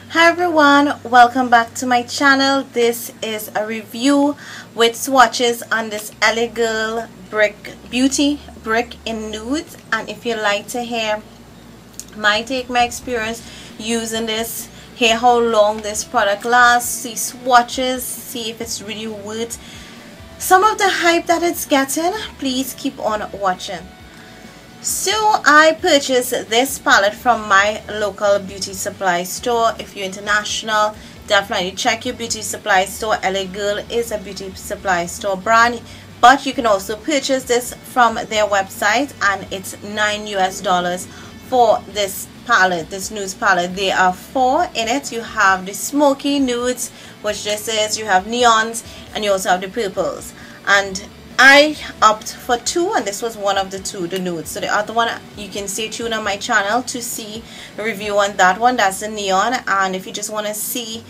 Hi everyone, welcome back to my channel. This is a review with swatches on this LA Girl Beauty Brick in Nudes. And if you like to hear my experience using this, hear how long this product lasts, see swatches, see if it's really worth some of the hype that it's getting, please keep on watching. So I purchased this palette from my local beauty supply store. If you're international, definitely check your beauty supply store. LA Girl is a beauty supply store brand, but you can also purchase this from their website, and it's $9 US for this palette, this nudes palette. There are 4 in it. You have the smoky nudes, which this is, you have neons, and you also have the purples. And I opted for 2, and this was one of the 2, the nudes. So the other one, you can stay tuned on my channel to see a review on that one. That's the neon. And if you just want to see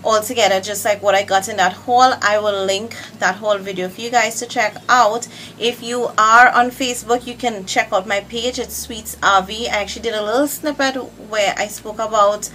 all together just like what I got in that haul, I will link that whole video for you guys to check out. If you are on Facebook, you can check out my page. It's sweetzrv. I actually did a little snippet where I spoke about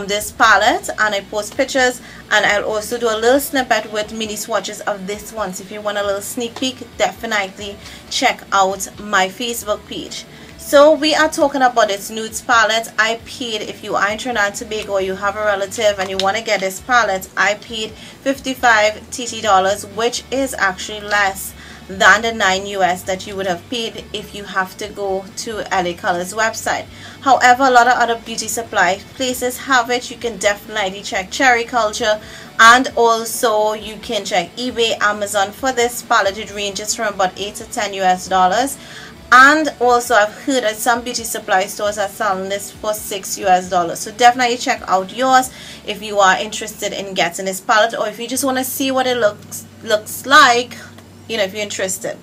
this palette, and I post pictures, and I'll also do a little snippet with mini swatches of this one. So if you want a little sneak peek, definitely check out my Facebook page. So we are talking about this nudes palette. I paid, if you are in Trinidad and Tobago or you have a relative and you want to get this palette, I paid $55 TT, which is actually less than the $9 US that you would have paid if you have to go to LA Colors website. However, a lot of other beauty supply places have it. You can definitely check Cherry Culture, and also you can check eBay, Amazon for this palette. It ranges from about $8 to $10 US. And also I've heard that some beauty supply stores are selling this for $6 US. So definitely check out yours if you are interested in getting this palette, or if you just want to see what it looks like, you know, if you're interested.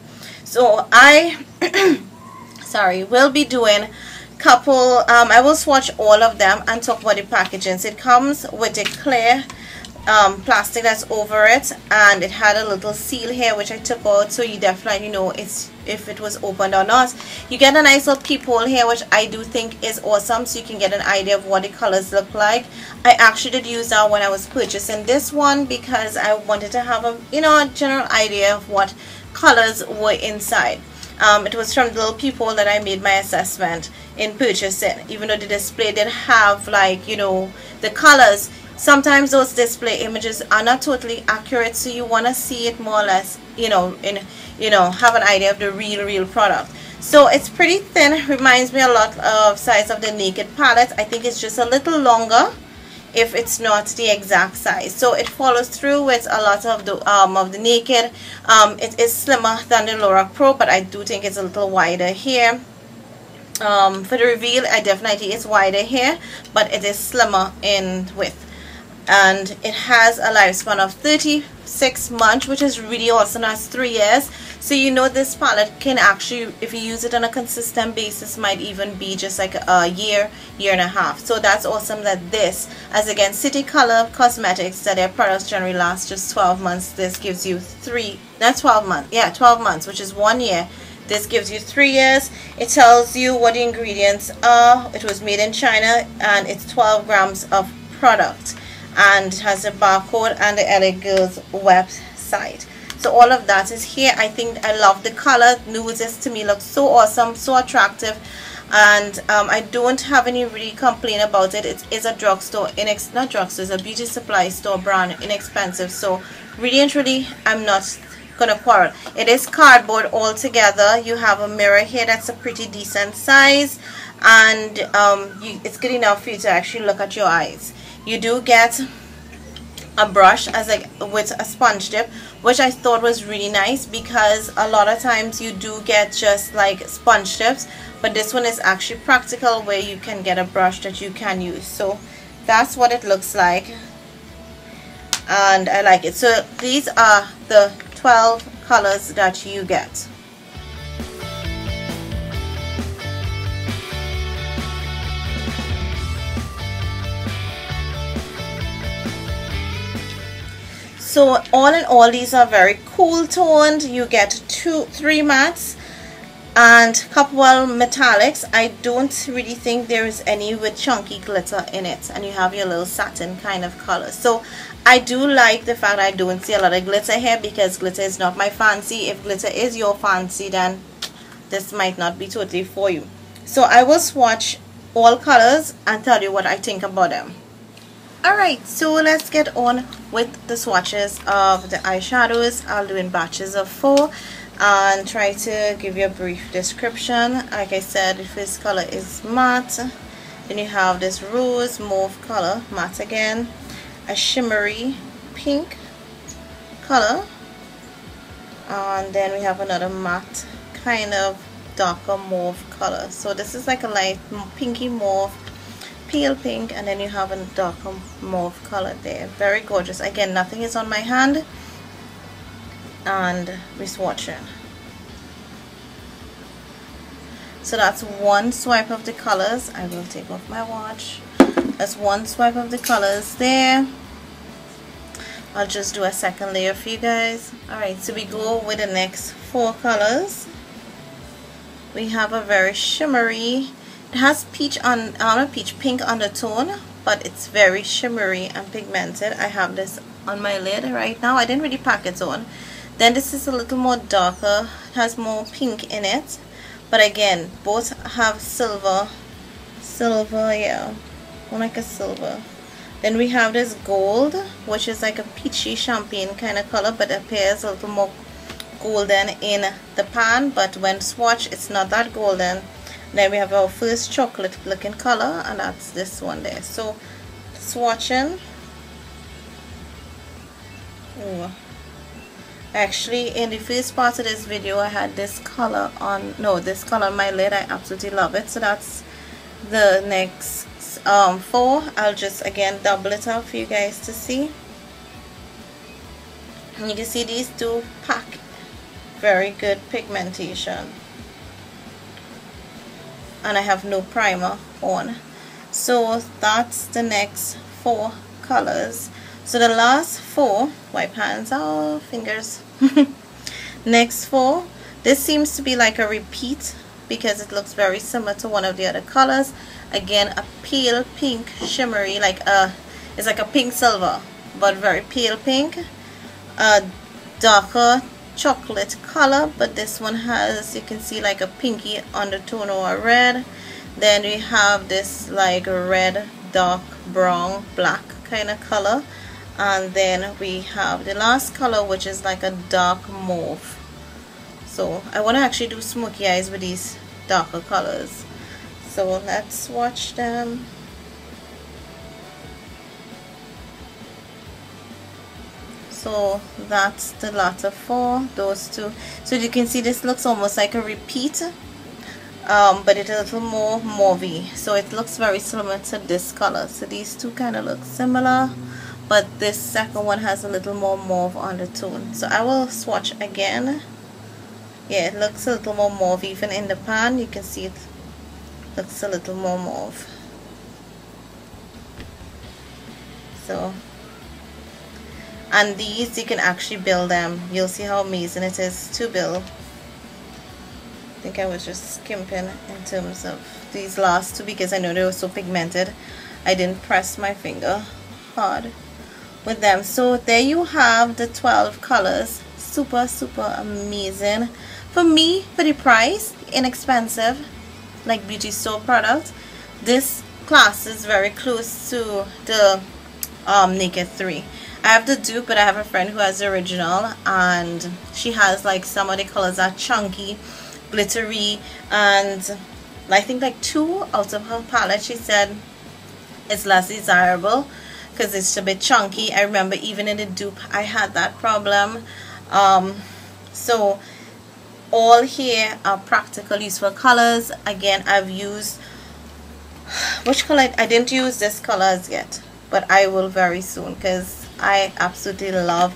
So I will be doing couple I will swatch all of them and talk about the packaging. So it comes with a clear plastic that's over it, and it had a little seal here which I took out, so you definitely know if it was opened or not. You get a nice little peephole here, which I do think is awesome, so you can get an idea of what the colors look like. I actually did use that when I was purchasing this one because I wanted to have a a general idea of what colors were inside. It was from the little peephole that I made my assessment in purchasing, even though the display did have, like, the colors. Sometimes those display images are not totally accurate, so you want to see it more or less, have an idea of the real product. So it's pretty thin, reminds me a lot of size of the Naked palette. I think it's just a little longer if it's not the exact size. So it follows through with a lot of the Naked. It is slimmer than the Lorac Pro, but I do think it's a little wider here. For the reveal, I definitely it's wider here, but it is slimmer in width. And it has a lifespan of 36 months, which is really awesome. That's 3 years. So this palette can actually, if you use it on a consistent basis, might even be just like a year and a half. So that's awesome that this, as again, City Color Cosmetics, that their products generally last just 12 months. This gives you 12 months, which is 1 year. This gives you 3 years. It tells you what the ingredients are. It was made in China, and it's 12 grams of product, and it has a barcode and the LA Girls website. So all of that is here. I think I love the color. Nudes to me looks so awesome, so attractive, and I don't have any really complaint about it. It is a drugstore, not drugstore, it's a beauty supply store brand, inexpensive. So really and truly, I'm not gonna quarrel. It is cardboard all together. You have a mirror here that's a pretty decent size, and it's good enough for you to actually look at your eyes. You do get a brush with a sponge tip, which I thought was really nice, because a lot of times you do get just like sponge tips, but this one is actually practical where you can get a brush that you can use. So that's what it looks like, and I like it. So these are the 12 colors that you get. So all in all, these are very cool toned. You get 3 mattes, And Copwell Metallics, I don't really think there is any with chunky glitter in it, and you have your little satin kind of color. So I do like the fact I don't see a lot of glitter here, because glitter is not my fancy. If glitter is your fancy, then this might not be totally for you. So I will swatch all colors and tell you what I think about them. Alright, so let's get on with the swatches of the eyeshadows. I'll do in batches of 4 and try to give you a brief description. Like I said, the first color is matte. Then you have this rose mauve color, matte again. A shimmery pink color. And then we have another matte kind of darker mauve color. So this is like a light pinky mauve, pale pink, and then you have a darker mauve color there. Very gorgeous. Again, nothing is on my hand, and we're swatching. So that's one swipe of the colors. I will take off my watch. That's one swipe of the colors there. I'll just do a second layer for you guys. Alright, so we go with the next 4 colors. We have a very shimmery, it has peach on a peach pink undertone, but it's very shimmery and pigmented. I have this on my lid right now. I didn't really pack it on. Then this is a little more darker, it has more pink in it, but again, both have silver, yeah, more like a silver. Then we have this gold, which is like a peachy champagne kind of color, but appears a little more golden in the pan, but when swatched it's not that golden. Then we have our first chocolate looking color, and that's this one there. So swatching. Ooh. Actually, in the first part of this video I had this color on, this color on my lid. I absolutely love it. So that's the next 4. I'll just again double it up for you guys to see. And you can see these two pack very good pigmentation, and I have no primer on. So that's the next 4 colors. So the last 4, wipe hands off, fingers. Next 4, this seems to be like a repeat because it looks very similar to one of the other colors. Again, a pale pink shimmery, it's like a pink silver, but very pale pink. A darker chocolate color, but this one has, you can see, like a pinky undertone or a red. Then we have this like red, dark brown, black kind of color, and then we have the last color, which is like a dark mauve. So I want to actually do smoky eyes with these darker colors, so let's swatch them. So that's the latter 4, those 2. So you can see this looks almost like a repeat, but it's a little more mauvey. So it looks very similar to this color. So these two kind of look similar, but this second one has a little more mauve undertone. So I will swatch again. Yeah, it looks a little more mauve. Even in the pan you can see it looks a little more mauve. So, and these you can actually build them. You'll see how amazing it is to build. I think I was just skimping in terms of these last 2 because I know they were so pigmented. I didn't press my finger hard with them. So there you have the 12 colors. Super amazing. For me, for the price, inexpensive, like beauty store product, this class is very close to the Naked 3. I have the dupe, but I have a friend who has the original, and she has like some of the colors are chunky, glittery, and I think like 2 out of her palette she said it's less desirable because it's a bit chunky. I remember even in the dupe I had that problem. So all here are practical, useful colors. Again, I've used, which color? I didn't use this color as yet, but I will very soon because I absolutely love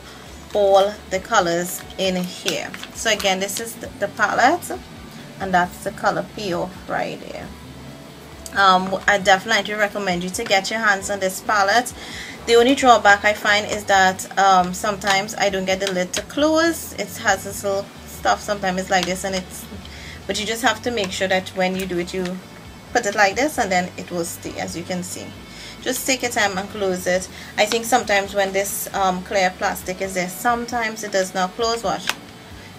all the colors in here. So again, this is the palette, and that's the color payoff right here. I definitely recommend you to get your hands on this palette. The only drawback I find is that sometimes I don't get the lid to close. It has this little stuff, sometimes it's like this, and it's but you just have to make sure that when you do it, you put it like this and then it will stay, as you can see. Just take your time and close it. I think sometimes when this clear plastic is there, sometimes it does not close. Watch.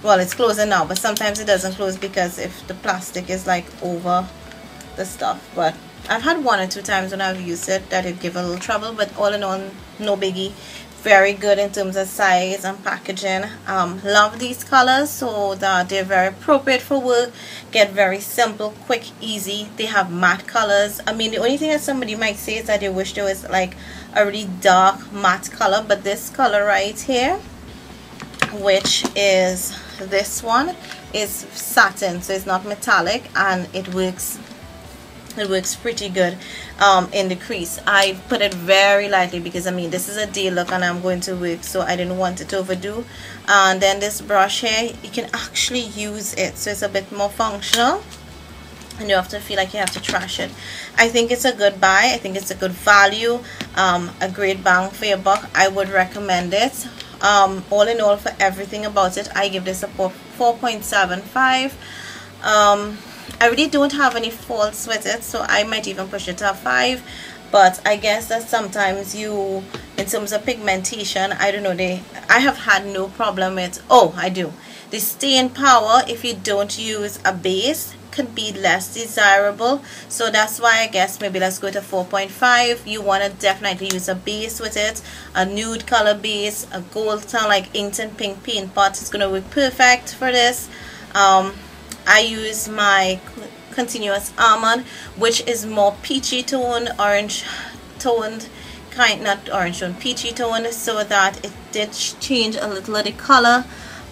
Well, it's closing now, but sometimes it doesn't close because if the plastic is like over the stuff. But I've had 1 or 2 times when I've used it that it give a little trouble, but all in all, no biggie. Very good in terms of size and packaging. Love these colors, so that they're very appropriate for work. Get very simple, quick, easy. They have matte colors. I mean, the only thing that somebody might say is that they wish there was like a really dark matte color, but this color right here, which is this one, is satin, so it's not metallic, and it works pretty good in the crease. I put it very lightly because I mean this is a day look and I'm going to work, so I didn't want it to overdo. And then this brush here, you can actually use it, so it's a bit more functional and you have to feel like you have to trash it. I think it's a good buy. I think it's a good value, a great bang for your buck. I would recommend it. All in all, for everything about it, I give this a 4.75. I really don't have any faults with it, so I might even push it to a 5. But I guess that sometimes you, in terms of pigmentation, I don't know, I have had no problem with, oh, I do. The staying power, if you don't use a base, could be less desirable. So that's why I guess maybe let's go to 4.5. You want to definitely use a base with it, a nude color base, a gold tone like Inkton Pink Paint Pot. It's going to work perfect for this. I use my continuous almond, which is more peachy tone, orange toned, kind, not orange tone, peachy tone, so that it did change a little of the color.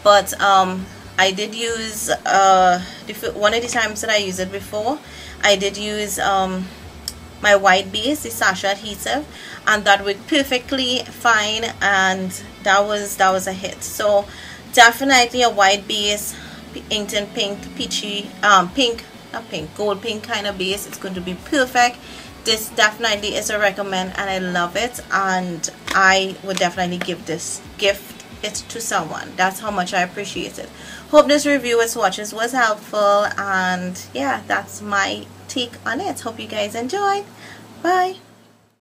But I did use one of the times that I used it before, I did use my white base, the Sasha adhesive, and that worked perfectly fine, and that was a hit. So definitely a white base, Inkton Pink, peachy, gold pink kind of base. It's going to be perfect. This definitely is a recommend, and I love it, and I would definitely gift it to someone. That's how much I appreciate it. Hope this review with swatches was helpful, and yeah, that's my take on it. Hope you guys enjoyed. Bye.